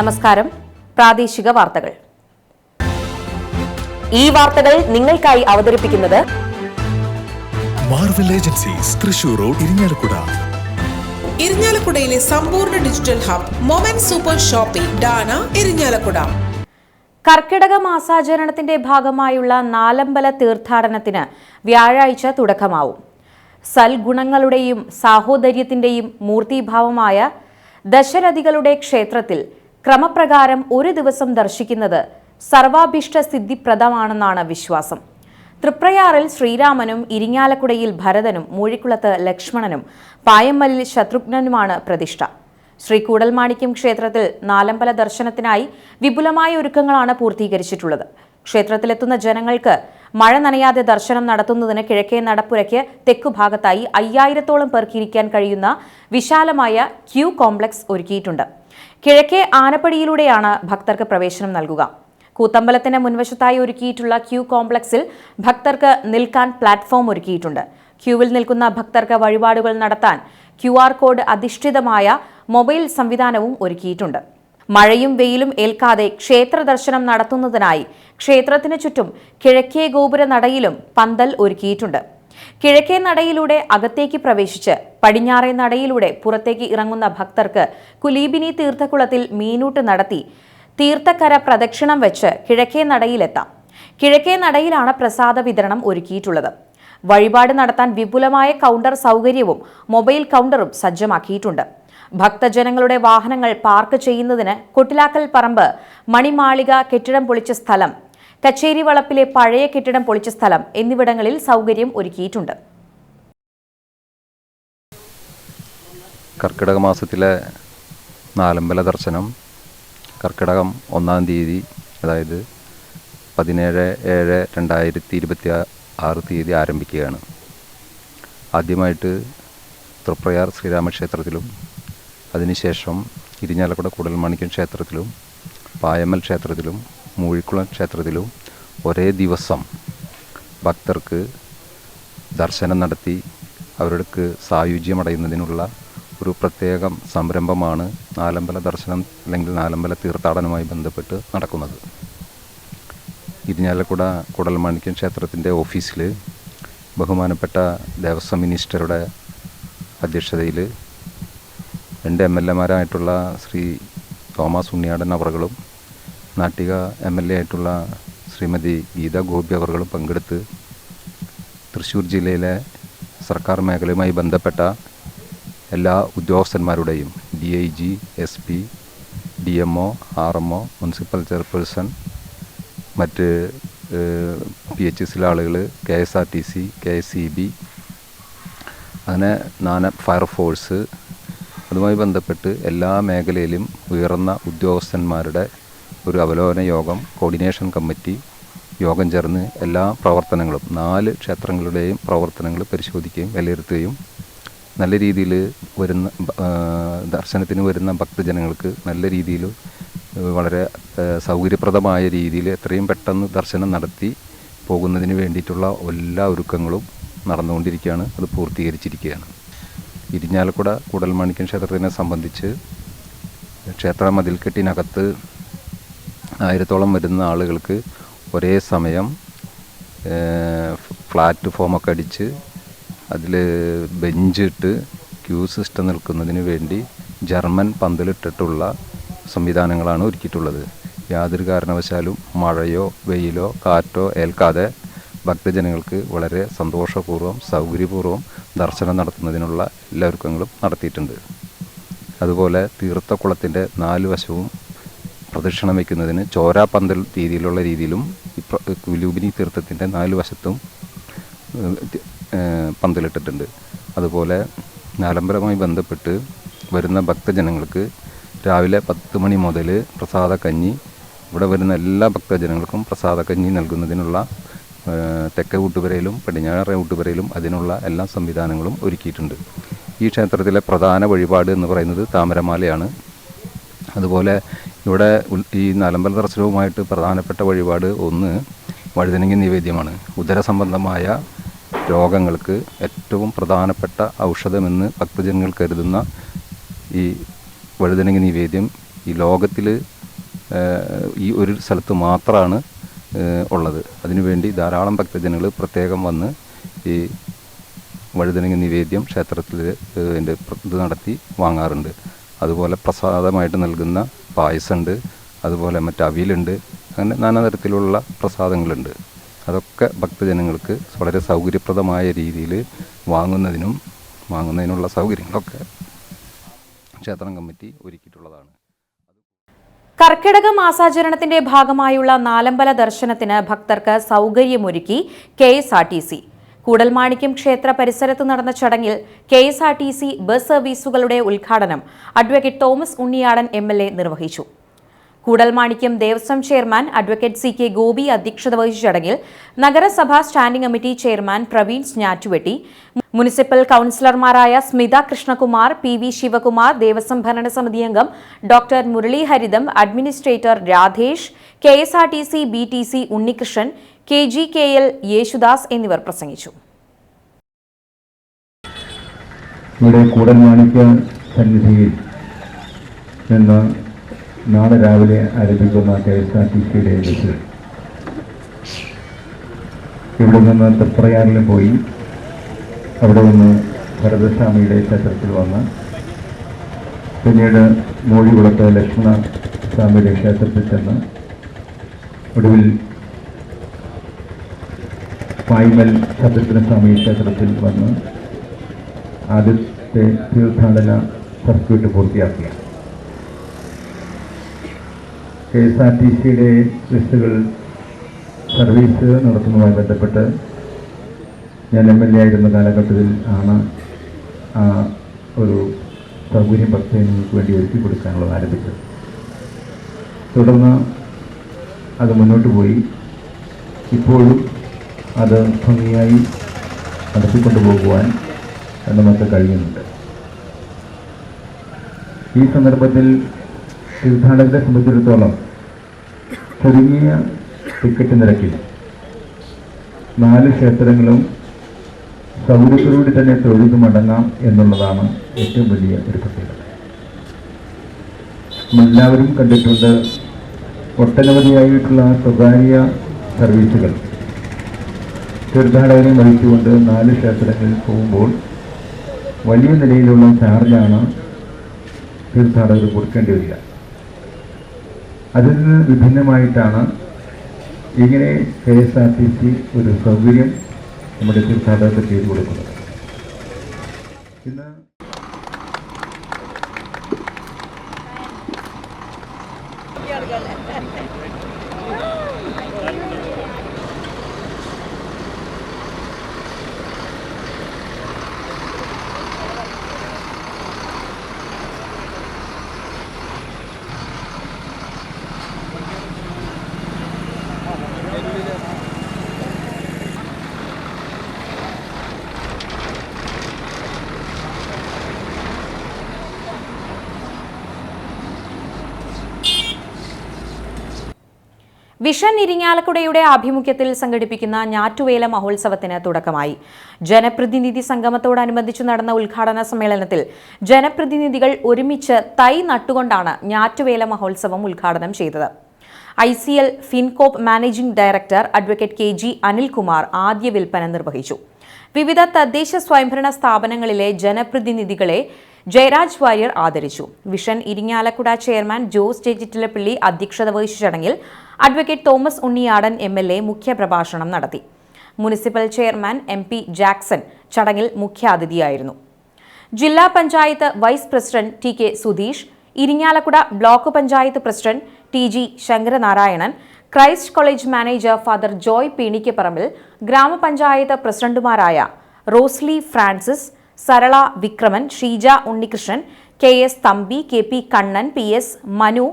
നമസ്കാരം. പ്രാദേശിക വാർത്തകൾ. ഈ വാർത്തകൾ നിങ്ങൾക്കായി അവതരിപ്പിക്കുന്നത് Marvel agencies, Thrissur road, Irinjalakuda. ഇരിങ്ങാലക്കുടയിലെ സമ്പൂർണ്ണ digital hub moment super shopping ഡാന, ഇരിങ്ങാലക്കുട. കർക്കിടക മാസാചരണത്തിന്റെ ഭാഗമായുള്ള നാലമ്പല തീർത്ഥാടനത്തിന് വ്യാഴാഴ്ച തുടക്കമാവും. സൽഗുണങ്ങളുടെയും സാഹോദര്യത്തിന്റെയും മൂർത്തിഭാവമായ ദശരഥികളുടെ ക്ഷേത്രത്തിൽ ക്രമപ്രകാരം ഒരു ദിവസം ദർശിക്കുന്നത് സർവാഭീഷ്ട സിദ്ധിപ്രദമാണെന്നാണ് വിശ്വാസം. തൃപ്രയാറിൽ ശ്രീരാമനും, ഇരിങ്ങാലക്കുടയിൽ ഭരതനും, മൂഴിക്കുളത്ത് ലക്ഷ്മണനും, പായമ്മലിൽ ശത്രുഘ്നനുമാണ് പ്രതിഷ്ഠ. ശ്രീ കൂടൽമാണിക്യം ക്ഷേത്രത്തിൽ നാലമ്പല ദർശനത്തിനായി വിപുലമായ ഒരുക്കങ്ങളാണ് പൂർത്തീകരിച്ചിട്ടുള്ളത്. ക്ഷേത്രത്തിലെത്തുന്ന ജനങ്ങൾക്ക് മഴ നനയാതെ ദർശനം നടത്തുന്നതിന് കിഴക്കേ നടപ്പുരയ്ക്ക് തെക്കുഭാഗത്തായി 5000-ഓളം പേർക്ക് ഇരിക്കാൻ കഴിയുന്ന വിശാലമായ ക്യൂ കോംപ്ലക്സ് ഒരുക്കിയിട്ടുണ്ട്. കിഴക്കേ ആനപ്പടിയിലൂടെയാണ് ഭക്തർക്ക് പ്രവേശനം നൽകുക. കൂത്തമ്പലത്തിന് മുൻവശത്തായി ഒരുക്കിയിട്ടുള്ള ക്യൂ കോംപ്ലക്സിൽ ഭക്തർക്ക് നിൽക്കാൻ പ്ലാറ്റ്ഫോം ഒരുക്കിയിട്ടുണ്ട്. ക്യൂവിൽ നിൽക്കുന്ന ഭക്തർക്ക് വഴിപാടുകൾ നടത്താൻ QR കോഡ് അധിഷ്ഠിതമായ മൊബൈൽ സംവിധാനവും ഒരുക്കിയിട്ടുണ്ട്. മഴയും വെയിലും ഏൽക്കാതെ ക്ഷേത്ര ദർശനം നടത്തുന്നതിനായി ക്ഷേത്രത്തിന് ചുറ്റും കിഴക്കേ ഗോപുര നടയിലും പന്തൽ ഒരുക്കിയിട്ടുണ്ട്. കിഴക്കേ നടയിലൂടെ അകത്തേക്ക് പ്രവേശിച്ച് പടിഞ്ഞാറേ നടയിലൂടെ പുറത്തേക്ക് ഇറങ്ങുന്ന ഭക്തർക്ക് കുലീബിനി തീർത്ഥക്കുളത്തിൽ മീനൂട്ട് നടത്തി തീർത്ഥക്കര പ്രദക്ഷിണം വെച്ച് കിഴക്കേ നടയിലെത്താം. കിഴക്കേ നടയിലാണ് പ്രസാദ വിതരണം ഒരുക്കിയിട്ടുള്ളത്. വഴിപാട് നടത്താൻ വിപുലമായ കൗണ്ടർ സൗകര്യവും മൊബൈൽ കൗണ്ടറും സജ്ജമാക്കിയിട്ടുണ്ട്. ഭക്തജനങ്ങളുടെ വാഹനങ്ങൾ പാർക്ക് ചെയ്യുന്നതിന് കൊട്ടിലാക്കൽ പറമ്പ്, മണിമാളിക കെട്ടിടം പൊളിച്ച സ്ഥലം, കച്ചേരി വളപ്പിലെ പഴയ കെട്ടിടം പൊളിച്ച സ്ഥലം എന്നിവിടങ്ങളിൽ സൗകര്യം ഒരുക്കിയിട്ടുണ്ട്. കർക്കിടക മാസത്തിലെ നാലമ്പല ദർശനം കർക്കിടകം 1-ാം തീയതി, അതായത് 17/7/2026 തീയതി ആരംഭിക്കുകയാണ്. ആദ്യമായിട്ട് തൃപ്രയാർ ശ്രീരാമക്ഷേത്രത്തിലും അതിനുശേഷം ഇരിഞ്ഞാലക്കുട കൂടൽമാണിക്യം ക്ഷേത്രത്തിലും പായമ്മൽ ക്ഷേത്രത്തിലും മൂഴിക്കുളം ക്ഷേത്രത്തിലും ഒരേ ദിവസം ഭക്തർക്ക് ദർശനം നടത്തി അവർക്ക് സായുജ്യമടയുന്നതിനുള്ള ഒരു പ്രത്യേകം സംരംഭമാണ് നാലമ്പല ദർശനം അല്ലെങ്കിൽ നാലമ്പല തീർത്ഥാടനവുമായി ബന്ധപ്പെട്ട് നടക്കുന്നത്. ഇരിഞ്ഞാലക്കുട കൂടൽമാണിക്യം ക്ഷേത്രത്തിൻ്റെ ഓഫീസിൽ ബഹുമാനപ്പെട്ട ദേവസ്വം മിനിസ്റ്ററുടെ അധ്യക്ഷതയിൽ 2 MLA-മാരായിട്ടുള്ള ശ്രീ തോമസ് ഉണ്ണിയാടൻ അവറുകളും നാട്ടിക MLA ആയിട്ടുള്ള ശ്രീമതി ഗീത ഗോപി അവറുകളും പങ്കെടുത്ത് തൃശ്ശൂർ ജില്ലയിലെ സർക്കാർ മേഖലയുമായി ബന്ധപ്പെട്ട എല്ലാ ഉദ്യോഗസ്ഥന്മാരുടെയും DIG, SP, DMO, RMO, municipal chairperson, മറ്റ് PHSലെ ആളുകൾ, KSRTC, KSEB, അങ്ങനെ ഫയർഫോഴ്സ്, അതുമായി ബന്ധപ്പെട്ട് എല്ലാ മേഖലയിലും ഉയർന്ന ഉദ്യോഗസ്ഥന്മാരുടെ ഒരു അവലോകന യോഗം, കോർഡിനേഷൻ കമ്മിറ്റി യോഗം ചേർന്ന് എല്ലാ പ്രവർത്തനങ്ങളും 4 ക്ഷേത്രങ്ങളുടെയും പ്രവർത്തനങ്ങൾ പരിശോധിക്കുകയും വിലയിരുത്തുകയും നല്ല രീതിയിൽ വരുന്ന ദർശനത്തിന് വരുന്ന ഭക്തജനങ്ങൾക്ക് നല്ല രീതിയിൽ വളരെ സൗകര്യപ്രദമായ രീതിയിൽ എത്രയും പെട്ടെന്ന് ദർശനം നടത്തി പോകുന്നതിന് വേണ്ടിയിട്ടുള്ള എല്ലാ ഒരുക്കങ്ങളും നടന്നുകൊണ്ടിരിക്കുകയാണ്. അത് പൂർത്തീകരിച്ചിരിക്കുകയാണ്. ഇരിഞ്ഞാലക്കുട കൂടൽമാണിക്യം ക്ഷേത്രത്തിനെ സംബന്ധിച്ച് ക്ഷേത്ര മതിൽക്കെട്ടിനകത്ത് 1000-ഓളം വരുന്ന ആളുകൾക്ക് ഒരേ സമയം ഫ്ലാറ്റ് ഫോമൊക്കെ അടിച്ച് അതിൽ ബെഞ്ചിട്ട് ക്യൂ സിസ്റ്റം നിൽക്കുന്നതിന് വേണ്ടി ജർമ്മൻ പന്തലിട്ടിട്ടുള്ള സംവിധാനങ്ങളാണ് ഒരുക്കിയിട്ടുള്ളത്. യാതൊരു കാരണവശാലും മഴയോ വെയിലോ കാറ്റോ ഏൽക്കാതെ ഭക്തജനങ്ങൾക്ക് വളരെ സന്തോഷപൂർവ്വം സൗകര്യപൂർവ്വം ദർശനം നടത്തുന്നതിനുള്ള എല്ലാ ഒരുക്കങ്ങളും നടത്തിയിട്ടുണ്ട്. അതുപോലെ തീർത്ഥക്കുളത്തിൻ്റെ 4 വശവും പ്രദക്ഷിണം വയ്ക്കുന്നതിന് ചോരാ പന്തൽ രീതിയിലും കുലീബിനി തീർത്ഥത്തിൻ്റെ 4 വശത്തും പന്തലിട്ടിട്ടുണ്ട്. അതുപോലെ നാലമ്പലവുമായി ബന്ധപ്പെട്ട് വരുന്ന ഭക്തജനങ്ങൾക്ക് രാവിലെ 10 മണി മുതൽ പ്രസാദക്കഞ്ഞി, ഇവിടെ വരുന്ന എല്ലാ ഭക്തജനങ്ങൾക്കും പ്രസാദക്കഞ്ഞി നൽകുന്നതിനുള്ള തെക്കേ ഊട്ടുപുരയിലും പടിഞ്ഞാറേ ഊട്ടുപുരയിലും അതിനുള്ള എല്ലാ സംവിധാനങ്ങളും ഒരുക്കിയിട്ടുണ്ട്. ഈ ക്ഷേത്രത്തിലെ പ്രധാന വഴിപാട് എന്ന് പറയുന്നത് താമരമാലയാണ്. അതുപോലെ ഇവിടെ ഈ നാലമ്പല ദർശനവുമായിട്ട് പ്രധാനപ്പെട്ട വഴിപാട് ഒന്ന് വഴുതനങ്ങ നിവേദ്യമാണ്. ഉദരസംബന്ധമായ രോഗങ്ങൾക്ക് ഏറ്റവും പ്രധാനപ്പെട്ട ഔഷധമെന്ന് ഭക്തജനങ്ങൾ കരുതുന്ന ഈ വഴുതനങ്ങ നിവേദ്യം ഈ ലോകത്തിൽ ഈ ഒരു സ്ഥലത്ത് മാത്രമാണ് ഉള്ളത്. അതിനുവേണ്ടി ധാരാളം ഭക്തജനങ്ങൾ പ്രത്യേകം വന്ന് ഈ വഴുതനങ്ങ നിവേദ്യം ക്ഷേത്രത്തിൽ ഇത് നടത്തി വാങ്ങാറുണ്ട്. അതുപോലെ പ്രസാദമായിട്ട് നൽകുന്ന പായസമുണ്ട്, അതുപോലെ മറ്റ് അവിയലുണ്ട്, അങ്ങനെ നാനാതരത്തിലുള്ള പ്രസാദങ്ങളുണ്ട്. അതൊക്കെ ഭക്തജനങ്ങൾക്ക് വളരെ സൗകര്യപ്രദമായ രീതിയിൽ വാങ്ങുന്നതിനുള്ള സൗകര്യങ്ങളൊക്കെ ക്ഷേത്രം കമ്മിറ്റി ഒരുക്കിയിട്ടുള്ളതാണ്. കർക്കിടക മാസാചരണത്തിന്റെ ഭാഗമായുള്ള നാലമ്പല ദർശനത്തിന് ഭക്തർക്ക് സൗകര്യമൊരുക്കി KSRTC. കൂടൽമാണിക്യം ക്ഷേത്ര പരിസരത്ത് നടന്ന ചടങ്ങിൽ KSRTC ബസ് സർവീസുകളുടെ ഉദ്ഘാടനം അഡ്വക്കേറ്റ് തോമസ് ഉണ്ണിയാടൻ MLA നിർവഹിച്ചു. Koodalmanikyam Devaswom chairman advocate CK Gopi അധ്യക്ഷത വഹിച്ച ചടങ്ങിൽ നഗരസഭാ standing committee chairman Praveen Njattuvetty, municipal കൌൺസിലർമാരായ സ്മിത കൃഷ്ണകുമാർ, PV ശിവകുമാർ, ദേവസ്വം ഭരണസമിതി അംഗം doctor Murali Haritham, administrator Radhesh, KSRTC BTC Unnikrishnan, KGKL Yesudas എന്നിവർ പ്രസംഗിച്ചു. ഇവിടെ കൂടൽമാണിക്യ സന്നിധിയിൽ നിന്ന് നാളെ രാവിലെ ആരംഭിക്കുന്ന KSRTCയുടെ ബസ് ഇവിടെ നിന്ന് തൃപ്രയാറിൽ പോയി അവിടെ നിന്ന് ഭരതസ്വാമിയുടെ ക്ഷേത്രത്തിൽ വന്ന് പിന്നീട് മൂഴികുളത്ത് ലക്ഷ്മണ സ്വാമിയുടെ ക്ഷേത്രത്തിൽ ചെന്ന് ഒടുവിൽ പായ്മൽ ശബരിമലസ്വാമി ക്ഷേത്രത്തിൽ വന്ന് ആദ്യത്തെ തീർത്ഥാടന സർക്യൂട്ട് പൂർത്തിയാക്കിയ KSRTCയുടെ ബസ്സുകൾ സർവീസ് നടത്തുന്നതുമായി ബന്ധപ്പെട്ട് ഞാൻ MLA ആയിരുന്ന കാലഘട്ടത്തിൽ ആണ് ആ ഒരു സൗകര്യം ഭക്തജനങ്ങൾക്ക് വേണ്ടി ഒരുക്കി കൊടുക്കാനുള്ളത് ആരംഭിച്ചത്. തുടർന്ന് അത് മുന്നോട്ട് പോയി. ഇപ്പോഴും അത് ഭംഗിയായി നടത്തിക്കൊണ്ടുപോകുവാൻ നമുക്ക് കഴിയുന്നുണ്ട്. ഈ സന്ദർഭത്തിൽ തീർത്ഥാടകരെ സംബന്ധിച്ചിടത്തോളം ചുരുങ്ങിയ ടിക്കറ്റ് നിരക്കിൽ 4 ക്ഷേത്രങ്ങളും സൗകര്യത്തോടുകൂടി തന്നെ തൊഴുതു മടങ്ങാം എന്നുള്ളതാണ് ഏറ്റവും വലിയ ഒരു പ്രത്യേകത. എല്ലാവരും കണ്ടിട്ടുണ്ട്, ഒട്ടനവധിയായിട്ടുള്ള സ്വകാര്യ സർവീസുകൾ തീർത്ഥാടകരെ വഹിച്ചുകൊണ്ട് 4 ക്ഷേത്രങ്ങളിൽ പോകുമ്പോൾ വലിയ നിലയിലുള്ള ചാർജാണ് തീർത്ഥാടകർ കൊടുക്കേണ്ടി വരിക. അതിൽ നിന്ന് വിഭിന്നമായിട്ടാണ് ഇങ്ങനെ KSRTC ഒരു സൗകര്യം നമ്മുടെ തീർത്ഥാടകർക്ക് ചെയ്തു കൊടുക്കുന്നത്. ഇന്ന് വിഷൻ ഇരിങ്ങാലക്കുടയുടെ ആഭിമുഖ്യത്തിൽ സംഘടിപ്പിക്കുന്ന ഞാറ്റുവേല മഹോത്സവത്തിന് തുടക്കമായി. ജനപ്രതിനിധി സംഗമത്തോടനുബന്ധിച്ച് നടന്ന ഉദ്ഘാടന സമ്മേളനത്തിൽ ജനപ്രതിനിധികൾ ഒരുമിച്ച് തൈ നട്ടുകൊണ്ടാണ് ഞാറ്റുവേല മഹോത്സവം ഉദ്ഘാടനം ചെയ്തത്. ICL Fincorp managing director advocate KG Anilkumar ആദ്യ വിൽപ്പന നിർവഹിച്ചു. വിവിധ തദ്ദേശ സ്വയംഭരണ സ്ഥാപനങ്ങളിലെ ജനപ്രതിനിധികളെ ജയരാജ് വാര്യർ ആദരിച്ചു. വിഷൻ ഇരിങ്ങാലക്കുട ചെയർമാൻ ജോസ് ചേച്ചിറ്റിലപ്പള്ളി അധ്യക്ഷത വഹിച്ച ചടങ്ങിൽ അഡ്വക്കേറ്റ് തോമസ് ഉണ്ണിയാടൻ MLA മുഖ്യപ്രഭാഷണം നടത്തി. മുനിസിപ്പൽ ചെയർമാൻ MP ജാക്സൺ ചടങ്ങിൽ മുഖ്യാതിഥിയായിരുന്നു. ജില്ലാ panchayat vice president TK Sudheesh, Irinjalakuda block panchayat president TG Sankaranarayanan, Christ college manager father Joy Peenikkaparambil, ഗ്രാമപഞ്ചായത്ത് പ്രസിഡന്റുമാരായ Rosly Francis, Sarala Vikraman, Sheeja Unnikrishnan, KS Thampi, KP Kannan, PS Manu,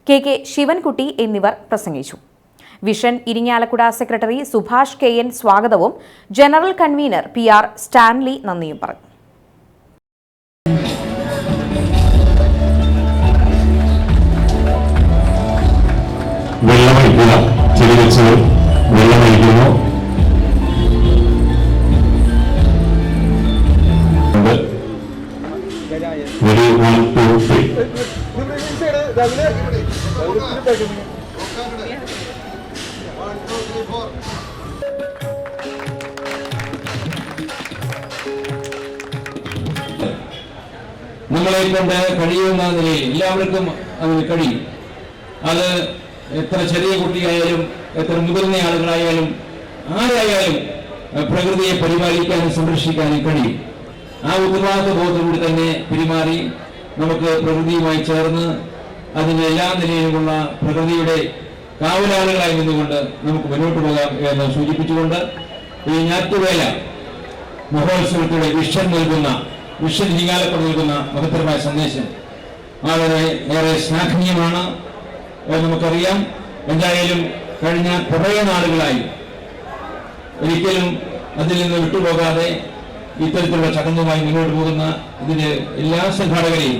KK Sivankutty എന്നിവർ പ്രസംഗിച്ചു. Vision Irinjalakuda secretary Subhash KN സ്വാഗതവും ജനറൽ കൺവീനർ PR സ്റ്റാൻലി നന്ദിയും പറഞ്ഞു. വെള്ളമൊഴിക്കുക, ചെടി വെച്ച് വെള്ളമൊഴിക്കുന്നു. Ready, 1, 2, 3. നമ്മളെ കൊണ്ട് കഴിയുന്ന നിലയിൽ എല്ലാവർക്കും അതിന് കഴിയും. അത് എത്ര ചെറിയ കുട്ടിയായാലും എത്ര മുതിർന്ന ആളുകളായാലും ആരായാലും പ്രകൃതിയെ പരിപാലിക്കാനും സംരക്ഷിക്കാനും കഴിയും. ആ ഉത്തരവാദിത്വ ബോധത്തോടെ തന്നെ പെരുമാറി നമുക്ക് പ്രകൃതിയുമായി ചേർന്ന് അതിൻ്റെ എല്ലാ നിലയിലുമുള്ള പ്രകൃതിയുടെ കാവലാളുകളായി നിന്നുകൊണ്ട് നമുക്ക് മുന്നോട്ട് പോകാം എന്ന് സൂചിപ്പിച്ചുകൊണ്ട് ഈ ഞാറ്റുവേല മഹോത്സവത്തിലൂടെ വിഷൻ ഇരിങ്ങാലക്കുട നൽകുന്ന മഹത്തരമായ സന്ദേശം വളരെ ഏറെ ശ്ലാഘനീയമാണ് എന്ന് നമുക്കറിയാം. എന്തായാലും കഴിഞ്ഞ കുറേ നാളുകളായി ഒരിക്കലും അതിൽ നിന്ന് വിട്ടുപോകാതെ ഇത്തരത്തിലുള്ള ചടങ്ങുമായി മുന്നോട്ട് പോകുന്ന ഇതിന് എല്ലാ സംഘാടകരെയും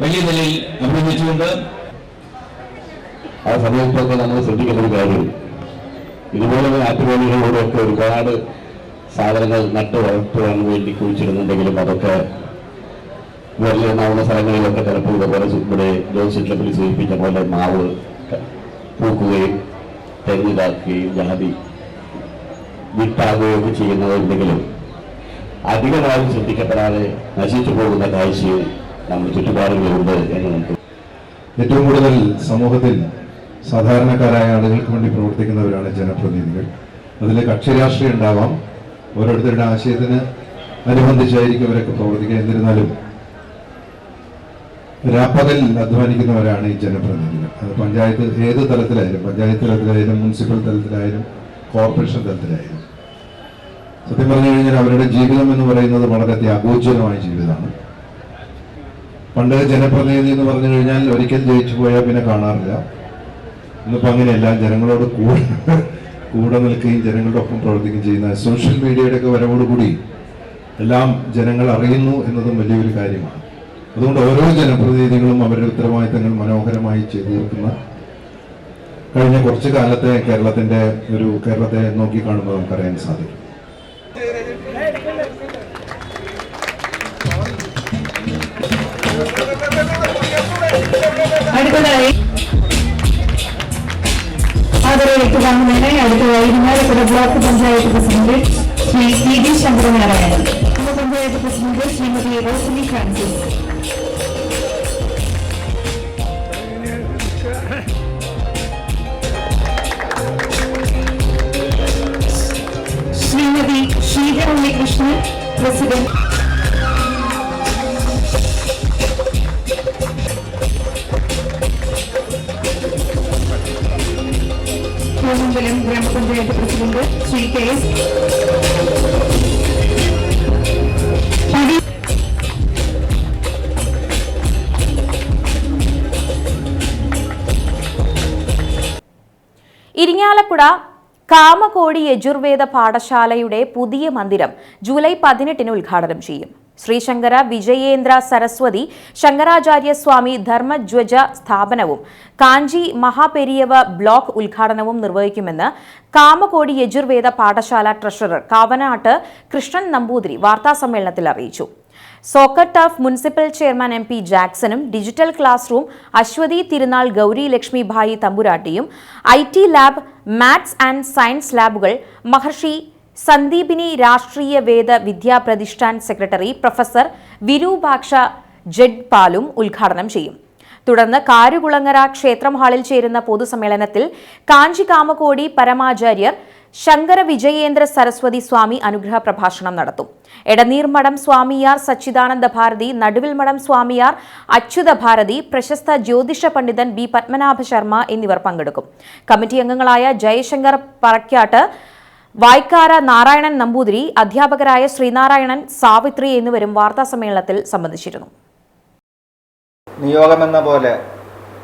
വലിയ നിലയിൽ അഭിനന്ദിച്ചുകൊണ്ട് ആ സമയത്തൊക്കെ നമ്മൾ ശ്രദ്ധിക്കുന്ന ഒരു കാര്യം, ഇതുപോലെ ആറ്റുവേലികളിലൂടെയൊക്കെ ഒരുപാട് സാധനങ്ങൾ നട്ടു വളർത്തുവാൻ വേണ്ടി കുഴിച്ചിടുന്നുണ്ടെങ്കിലും അതൊക്കെ വെള്ളമാവുന്ന സ്ഥലങ്ങളിലൊക്കെ ചിലപ്പോൾ ഇതുപോലെ ഇവിടെ ജോസിറ്റപ്പിൽ സൂചിപ്പിച്ച പോലെ മാവ് പൂക്കുകയും തെങ്ങിതാക്കുകയും ജാതി വിട്ടാകുകയൊക്കെ ചെയ്യുന്നതുണ്ടെങ്കിലും അധികമായി ശ്രദ്ധിക്കപ്പെടാതെ നശിച്ചു പോകുന്ന കാഴ്ചയും നമ്മുടെ ചുറ്റുപാടുകളുണ്ട് എന്ന് നമുക്ക് ഏറ്റവും കൂടുതൽ സമൂഹത്തിൽ സാധാരണക്കാരായ ആളുകൾക്ക് വേണ്ടി പ്രവർത്തിക്കുന്നവരാണ് ജനപ്രതിനിധികൾ. അതിൽ കക്ഷി രാഷ്ട്രീയം ഉണ്ടാവാം, ഓരോരുത്തരുടെ ആശയത്തിന് അനുബന്ധിച്ചായിരിക്കും അവരൊക്കെ പ്രവർത്തിക്കുക. എന്നിരുന്നാലും രാപ്പകൽ അധ്വാനിക്കുന്നവരാണ് ഈ ജനപ്രതിനിധികൾ. അത് പഞ്ചായത്ത് ഏത് തലത്തിലായാലും, പഞ്ചായത്ത് തലത്തിലായാലും മുനിസിപ്പൽ തലത്തിലായാലും കോർപ്പറേഷൻ തലത്തിലായാലും, സത്യം പറഞ്ഞു കഴിഞ്ഞാൽ അവരുടെ ജീവിതം എന്ന് പറയുന്നത് വളരെ ത്യാഗോജ്വലമായ ജീവിതമാണ്. പണ്ട് ജനപ്രതിനിധി എന്ന് പറഞ്ഞു കഴിഞ്ഞാൽ ഒരിക്കൽ ജയിച്ചു പോയാൽ പിന്നെ കാണാറില്ല. ഇന്നിപ്പോൾ അങ്ങനെയല്ല, ജനങ്ങളോട് കൂടെ നിൽക്കുകയും ജനങ്ങളുടെ ഒപ്പം പ്രവർത്തിക്കുകയും ചെയ്യുന്ന സോഷ്യൽ മീഡിയയുടെ ഒക്കെ വരവോടുകൂടി എല്ലാം ജനങ്ങൾ അറിയുന്നു എന്നതും വലിയൊരു കാര്യമാണ്. അതുകൊണ്ട് ഓരോ ജനപ്രതിനിധികളും അവരുടെ ഉത്തരവാദിത്തങ്ങൾ മനോഹരമായി ചെയ്തു തീർക്കുന്ന കഴിഞ്ഞ കുറച്ചു കാലത്തെ കേരളത്തെ നോക്കിക്കാണുമ്പോൾ നമുക്കറിയാൻ സാധിക്കും. അടുത്തതായി ഏറ്റുവാങ്ങുന്നതിനായി അടുത്തതായി Irinjalakuda block panchayat president Shri T Sankaranarayanan, panchayat president Shrimati Rosini Francis, Shrimati Sheeja Unnikrishnan president, Kothamangalam ഗ്രാമപഞ്ചായത്ത് president Shri K S Irinjalakuda Kamakoti Yajurveda പാഠശാലയുടെ പുതിയ മന്ദിരം ജൂലൈ 18 ഉദ്ഘാടനം ചെയ്യും. ശ്രീശങ്കര വിജയേന്ദ്ര സരസ്വതി ശങ്കരാചാര്യ സ്വാമി ധർമ്മധ്വജ സ്ഥാപനവും കാഞ്ചി മഹാപെരിയവ ബ്ലോക്ക് ഉദ്ഘാടനവും നിർവഹിക്കുമെന്ന് കാമകോടി യജുർവേദ പാഠശാല ട്രഷറർ കാവനാട്ട് കൃഷ്ണൻ നമ്പൂതിരി വാർത്താസമ്മേളനത്തിൽ അറിയിച്ചു. Soccer turf municipal chairman MP ജാക്സണും digital class room Aswathi Thirunal Gouri Lakshmi Bayi തമ്പുരാട്ടിയും IT lab maths and science ലാബുകൾ മഹർഷി സന്ദീപിനി രാഷ്ട്രീയ വേദ വിദ്യാ പ്രതിഷ്ഠാൻ സെക്രട്ടറി പ്രൊഫസർ വിരൂപാക്ഷ ജഡ്പാലും ഉദ്ഘാടനം ചെയ്യും. തുടർന്ന് കാരുകുളങ്ങര ക്ഷേത്രം ഹാളിൽ ചേരുന്ന പൊതുസമ്മേളനത്തിൽ കാഞ്ചി കാമകോടി പരമാചാര്യർ ശങ്കര വിജയേന്ദ്ര സരസ്വതി സ്വാമി അനുഗ്രഹ പ്രഭാഷണം നടത്തും. എടനീർമഠം സ്വാമിയാർ സച്ചിദാനന്ദ ഭാരതി, നടുവിൽമഠം സ്വാമിയാർ അച്യുത ഭാരതി, പ്രശസ്ത ജ്യോതിഷ പണ്ഡിതൻ B പത്മനാഭ ശർമ്മ എന്നിവർ പങ്കെടുക്കും. കമ്മിറ്റി അംഗങ്ങളായ ജയശങ്കർ പറക്കാട്ട്, വായ്ക്കാര നാരായണൻ നമ്പൂതിരി, അധ്യാപകരായ ശ്രീനാരായണൻ, സാവിത്രി എന്നിവരും വാർത്താസമ്മേളനത്തിൽ സംബന്ധിച്ചിരുന്നു. നിയോഗമെന്ന പോലെ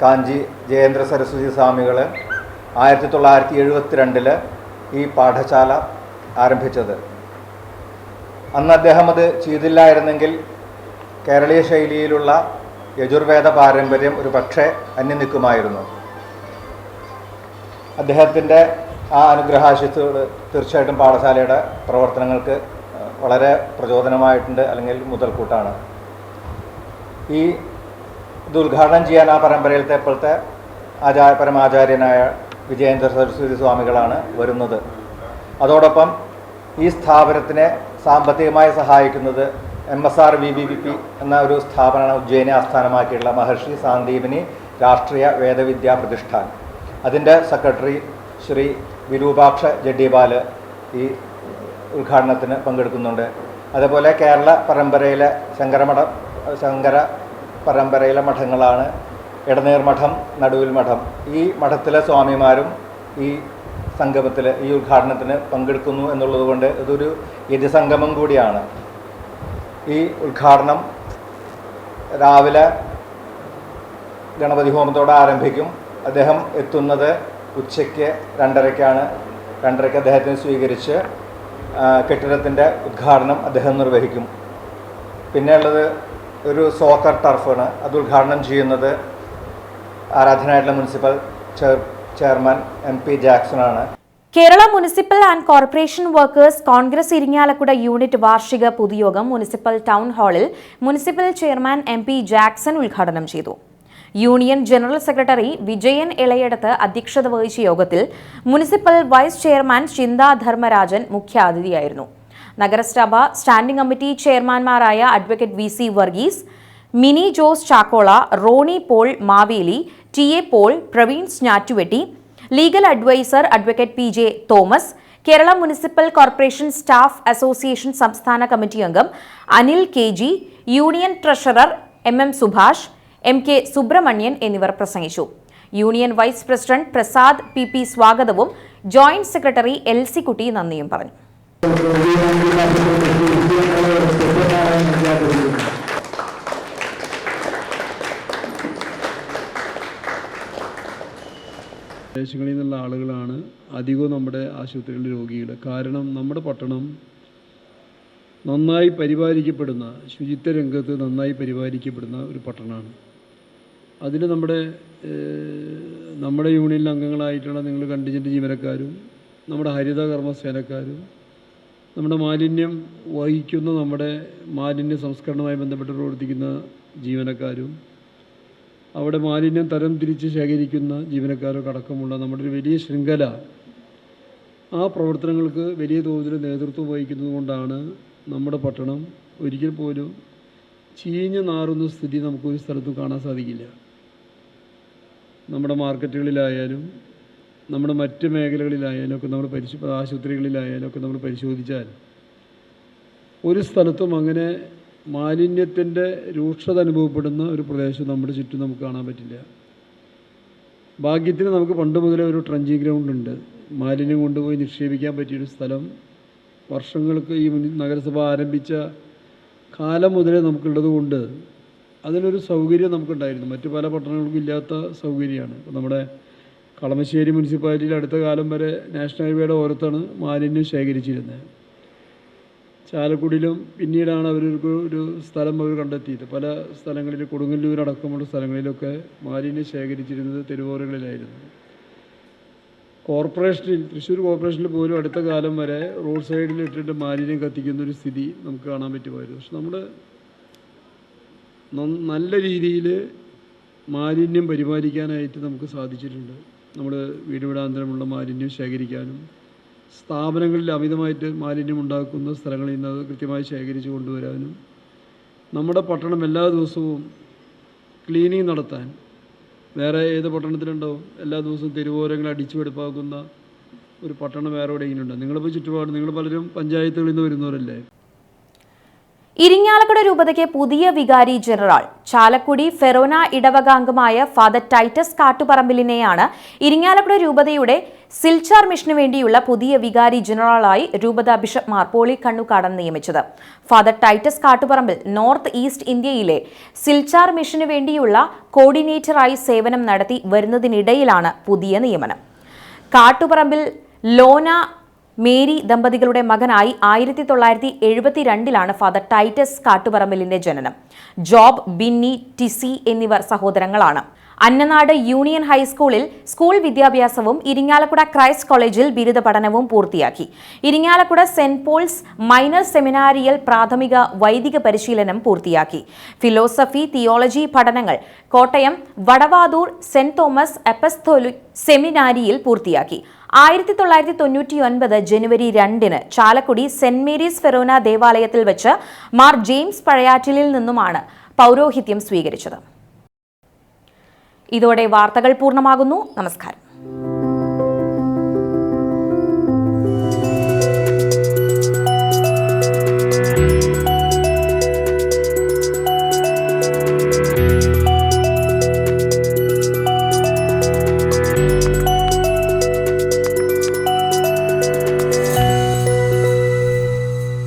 കാഞ്ചി ജയേന്ദ്ര സരസ്വതി സ്വാമികൾ 1972 ഈ പാഠശാല ആരംഭിച്ചത്. അന്ന് അദ്ദേഹം അത് ചെയ്തില്ലായിരുന്നെങ്കിൽ കേരളീയ ശൈലിയിലുള്ള യജുർവേദ പാരമ്പര്യം ഒരു പക്ഷേ അന്യം നിൽക്കുമായിരുന്നു. അദ്ദേഹത്തിൻ്റെ ആ അനുഗ്രഹാശിസ്സുകൾ തീർച്ചയായിട്ടും പാഠശാലയുടെ പ്രവർത്തനങ്ങൾക്ക് വളരെ പ്രചോദനമായിട്ടുണ്ട്, അല്ലെങ്കിൽ മുതൽക്കൂട്ടാണ്. ഇത് ഉദ്ഘാടനം ചെയ്യാൻ ആ പരമ്പരയിലത്തെ ഇപ്പോഴത്തെ പരമാചാര്യനായ വിജയേന്ദ്ര സരസ്വതി സ്വാമികളാണ് വരുന്നത്. അതോടൊപ്പം ഈ സ്ഥാപനത്തിനെ സാമ്പത്തികമായി സഹായിക്കുന്നത് MSRVVP എന്ന ഒരു സ്ഥാപനമാണ് ഉജ്ജയിനെ ആസ്ഥാനമാക്കിയുള്ള മഹർഷി സാന്ദീപിനി രാഷ്ട്രീയ വേദവിദ്യാ പ്രതിഷ്ഠാൻ. അതിൻ്റെ സെക്രട്ടറി ശ്രീ വിരൂപാക്ഷ ജഡ്ഡിപാൽ ഈ ഉദ്ഘാടനത്തിന് പങ്കെടുക്കുന്നുണ്ട്. അതുപോലെ കേരള പരമ്പരയിലെ ശങ്കര പരമ്പരയിലെ മഠങ്ങളാണ് ഇടനീർ മഠം, നടുവിൽ മഠം. ഈ മഠത്തിലെ സ്വാമിമാരും ഈ സംഗമത്തിൽ ഈ ഉദ്ഘാടനത്തിന് പങ്കെടുക്കുന്നു എന്നുള്ളത് കൊണ്ട് ഇതൊരു യതിസംഗമം കൂടിയാണ്. ഈ ഉദ്ഘാടനം രാവിലെ ഗണപതി ഹോമത്തോടെ ആരംഭിക്കും. അദ്ദേഹം എത്തുന്നത് ഉച്ചയ്ക്ക് 2:30-ക്കാണ്. 2:30-ക്ക് അദ്ദേഹത്തിന് സ്വീകരിച്ച് കെട്ടിടത്തിൻ്റെ ഉദ്ഘാടനം അദ്ദേഹം നിർവഹിക്കും. പിന്നെ ഉള്ളത് ഒരു സോക്കർ ടർഫാണ്. അത് ഉദ്ഘാടനം ചെയ്യുന്നത് ആരാധനായിട്ടുള്ള മുനിസിപ്പൽ ചെയർമാൻ MP ജാക്സണാണ്. Kerala municipal and corporation workers congress Irinjalakuda unit വാർഷിക പൊതുയോഗം മുനിസിപ്പൽ ടൗൺ ഹാളിൽ മുനിസിപ്പൽ ചെയർമാൻ MP ജാക്സൺ ഉദ്ഘാടനം ചെയ്തു. Union general secretary Vijayan Elayadath അധ്യക്ഷത വഹിച്ച യോഗത്തിൽ മുനിസിപ്പൽ വൈസ് ചെയർമാൻ ചിന്താ ധർമ്മരാജൻ മുഖ്യാതിഥിയായിരുന്നു. നഗരസഭ സ്റ്റാൻഡിംഗ് കമ്മിറ്റി ചെയർമാൻമാരായ advocate VC Varghese, Mini Jose Chakkola, Rony Paul Maveli, TA Paul, Praveen Snattuvetty, legal adviser advocate PJ Thomas, Kerala municipal corporation staff association സംസ്ഥാന കമ്മിറ്റി അംഗം Anil KG, union treasurer MM Subhash, MK Subramanian എന്നിവർ പ്രസംഗിച്ചു. Union vice president Prasad PP സ്വാഗതവും ജോയിന്റ് സെക്രട്ടറി LC കുട്ടി നന്ദിയും പറഞ്ഞു. പ്രദേശങ്ങളിൽ നിന്നുള്ള ആളുകളാണ് അധികവും നമ്മുടെ ആശുപത്രികളിലെ രോഗികൾ. കാരണം നമ്മുടെ പട്ടണം നന്നായി പരിപാലിക്കപ്പെടുന്ന, ശുചിത്വ രംഗത്ത് നന്നായി പരിപാലിക്കപ്പെടുന്ന ഒരു പട്ടണമാണ്. അതിൽ നമ്മുടെ യൂണിയനിൽ അംഗങ്ങളായിട്ടുള്ള നിങ്ങൾ കണ്ടിജൻ്റ് ജീവനക്കാരും നമ്മുടെ ഹരിത കർമ്മസേനക്കാരും നമ്മുടെ മാലിന്യം വഹിക്കുന്ന, നമ്മുടെ മാലിന്യ സംസ്കരണവുമായി ബന്ധപ്പെട്ട് പ്രവർത്തിക്കുന്ന ജീവനക്കാരും അവിടെ മാലിന്യം തരം തിരിച്ച് ശേഖരിക്കുന്ന ജീവനക്കാരൊക്കെ അടക്കമുള്ള നമ്മുടെ ഒരു വലിയ ശൃംഖല ആ പ്രവർത്തനങ്ങൾക്ക് വലിയ തോതിൽ നേതൃത്വം വഹിക്കുന്നത് കൊണ്ടാണ് നമ്മുടെ പട്ടണം ഒരിക്കൽ പോലും ചീഞ്ഞു നാറുന്ന സ്ഥിതി നമുക്കൊരു സ്ഥലത്തും കാണാൻ സാധിക്കില്ല. നമ്മുടെ മാർക്കറ്റുകളിലായാലും നമ്മുടെ മറ്റ് മേഖലകളിലായാലും ഒക്കെ നമ്മൾ ആശുപത്രികളിലായാലും ഒക്കെ നമ്മൾ പരിശോധിച്ചാൽ ഒരു സ്ഥലത്തും അങ്ങനെ മാലിന്യത്തിൻ്റെ രൂക്ഷത അനുഭവപ്പെടുന്ന ഒരു പ്രദേശം നമ്മുടെ ചുറ്റും നമുക്ക് കാണാൻ പറ്റില്ല. ഭാഗ്യത്തിന് നമുക്ക് പണ്ട് മുതലേ ഒരു ട്രഞ്ചിങ് ഗ്രൗണ്ട് ഉണ്ട്. മാലിന്യം കൊണ്ടുപോയി നിക്ഷേപിക്കാൻ പറ്റിയൊരു സ്ഥലം വർഷങ്ങൾക്ക് ഈ നഗരസഭ ആരംഭിച്ച കാലം മുതലേ നമുക്കുള്ളത് കൊണ്ട് അതിനൊരു സൗകര്യം നമുക്കുണ്ടായിരുന്നു. മറ്റു പല പട്ടണങ്ങൾക്കും ഇല്ലാത്ത സൗകര്യമാണ്. ഇപ്പോൾ നമ്മുടെ കളമശ്ശേരി മുനിസിപ്പാലിറ്റിയിൽ അടുത്ത കാലം വരെ നാഷണൽ ഹൈവേയുടെ ഓരത്താണ് മാലിന്യം ശേഖരിച്ചിരുന്നത്. ചാലക്കുടിയിലും പിന്നീടാണ് ഒരു സ്ഥലം അവർ കണ്ടെത്തിയത്. പല സ്ഥലങ്ങളിൽ കൊടുങ്ങല്ലൂരടക്കമുള്ള സ്ഥലങ്ങളിലൊക്കെ മാലിന്യം ശേഖരിച്ചിരുന്നത് തെരുവോരങ്ങളിലായിരുന്നു. കോർപ്പറേഷനിൽ, തൃശ്ശൂർ കോർപ്പറേഷനിൽ പോലും അടുത്ത കാലം വരെ റോഡ് സൈഡിൽ ഇട്ടിട്ട് മാലിന്യം കത്തിക്കുന്നൊരു സ്ഥിതി നമുക്ക് കാണാൻ പറ്റുമായിരുന്നു. പക്ഷെ നമ്മുടെ നല്ല രീതിയിൽ മാലിന്യം പരിപാലിക്കാനായിട്ട് നമുക്ക് സാധിച്ചിട്ടുണ്ട്. നമ്മൾ വീടുവിടാന്തരമുള്ള മാലിന്യം ശേഖരിക്കാനും സ്ഥാപനങ്ങളിൽ അമിതമായിട്ട് മാലിന്യം ഉണ്ടാക്കുന്ന സ്ഥലങ്ങളിൽ നിന്ന് അത് കൃത്യമായി ശേഖരിച്ച് കൊണ്ടുവരാനും നമ്മുടെ പട്ടണം എല്ലാ ദിവസവും ക്ലീനിങ് നടത്താൻ, വേറെ ഏത് പട്ടണത്തിലുണ്ടാവും? എല്ലാ ദിവസവും തെരുവോരങ്ങൾ അടിച്ചു വെടുപ്പാക്കുന്ന ഒരു പട്ടണം വേറെ എവിടെയെങ്കിലും ഉണ്ടോ? നിങ്ങളിപ്പോൾ ചുറ്റുപാട്, നിങ്ങൾ പലരും പഞ്ചായത്തുകളിൽ നിന്ന് വരുന്നവരല്ലേ? ഇരിങ്ങാലക്കുട രൂപതയ്ക്ക് പുതിയ വികാരി ജനറൽ ചാലക്കുടി ഫെറോന ഇടവക അംഗമായ ഫാദർ ടൈറ്റസ് കാട്ടുപറമ്പിലിനെയാണ് ഇരിങ്ങാലക്കുട രൂപതയുടെ സിൽച്ചാർ മിഷനു വേണ്ടിയുള്ള പുതിയ വികാരി ജനറലായി രൂപത ബിഷപ്പ് മാർ പോളി കണ്ണുകാടൻ നിയമിച്ചത്. Father Titus Kattuparambil north east ഇന്ത്യയിലെ സിൽച്ചാർ മിഷനു വേണ്ടിയുള്ള കോർഡിനേറ്ററായി സേവനം നടത്തി വരുന്നതിനിടയിലാണ് പുതിയ നിയമനം. കാട്ടുപറമ്പിൽ ലോന മേരി ദമ്പതികളുടെ മകനായി 1972 ഫാദർ ടൈറ്റസ് കാട്ടുപറമ്പിലിന്റെ ജനനം. ജോബ്, ബിന്നി, ടിസി എന്നിവർ സഹോദരങ്ങളാണ്. അന്നനാട് യൂണിയൻ ഹൈസ്കൂളിൽ സ്കൂൾ വിദ്യാഭ്യാസവും ഇരിങ്ങാലക്കുട ക്രൈസ്റ്റ് കോളേജിൽ ബിരുദ പഠനവും പൂർത്തിയാക്കി. ഇരിങ്ങാലക്കുട സെന്റ് പോൾസ് മൈനർ സെമിനാരിയിൽ പ്രാഥമിക വൈദിക പരിശീലനം പൂർത്തിയാക്കി. ഫിലോസഫി, തിയോളജി പഠനങ്ങൾ Kottayam Vadavathoor saint Thomas apostolic സെമിനാരിയിൽ പൂർത്തിയാക്കി. 1999 ജനുവരി 2 ചാലക്കുടി സെന്റ് മേരീസ് ഫെറോന ദേവാലയത്തിൽ വെച്ച് മാർ ജെയിംസ് പഴയാറ്റിലിൽ നിന്നുമാണ് പൗരോഹിത്യം സ്വീകരിച്ചത്. ഇതോടെ വാർത്തകൾ പൂർണ്ണമാകുന്നു. നമസ്കാരം.